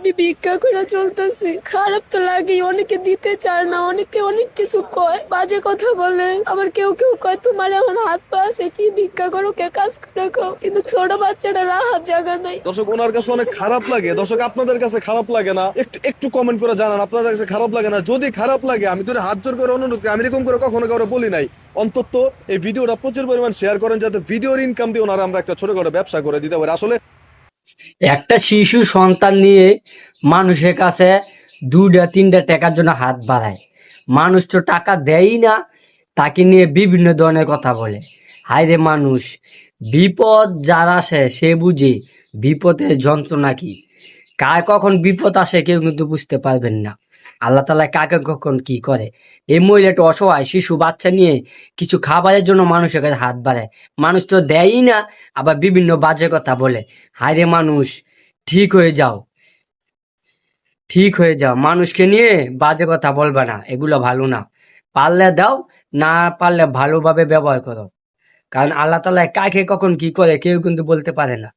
আমি ভিক্ষা করে চলতেছি, খারাপ তো লাগে, অনেকে দিতে চায় না, অনেকে অনেক কিছু কয়, বাজে কথা বলে। আবার কেউ কেউ কয় তোমার এখন হাত পা আছে, কি ভিক্ষা করো, কে কাজ করে খাও, কিন্তু ছোট বাচ্চাটা রাহাত জায়গা নাই। দর্শক ওনার কাছে অনেক খারাপ লাগে। দর্শক আপনাদের কাছে খারাপ লাগে না? একটু একটু কমেন্ট করে জানান আপনাদের কাছে খারাপ লাগে না? যদি খারাপ লাগে আমি তোর হাত জোর করে অনুরোধ করি, আমি এরকম করে কখনো কারো বলি নাই। অন্তত এই ভিডিওটা প্রচুর পরিমাণ শেয়ার করেন, যাতে ভিডিওর ইনকাম দিয়ে ওনারা আমরা একটা ছোটখাটো ব্যবসা করে দিতে পারি। আসলে একটা শিশু সন্তান নিয়ে মানুষের কাছে 2-3টা টাকার জন্য হাত বাড়ায়। মানুষ তো টাকা দেয়ই না, তাকে নিয়ে বিভিন্ন ধরনের কথা বলে। হায় রে মানুষ, বিপদ যার আসে সে বুঝে বিপদের যন্ত্রণা কি। কার কখন বিপদ আসে কেউ কিন্তু বুঝতে পারবেন না। আল্লাহ তাআলা কাকে কখন কি করে। এই মহিলাটা অসহায় শিশু বাচ্চা নিয়ে কিছু খাবারের জন্য মানুষের কাছে হাত বাড়ায়। মানুষ তো দেয়ই না, আবার বিভিন্ন বাজে কথা বলে। হায় রে মানুষ, ঠিক হয়ে যাও, ঠিক হয়ে যাও। মানুষকে নিয়ে বাজে কথা বলবে না, এগুলো ভালো না। পারলে দাও, না পারলে ভালোভাবে ব্যবহার করো। কারণ আল্লাহ তাআলা কাকে কখন কি করে কেউ কিন্তু বলতে পারে না।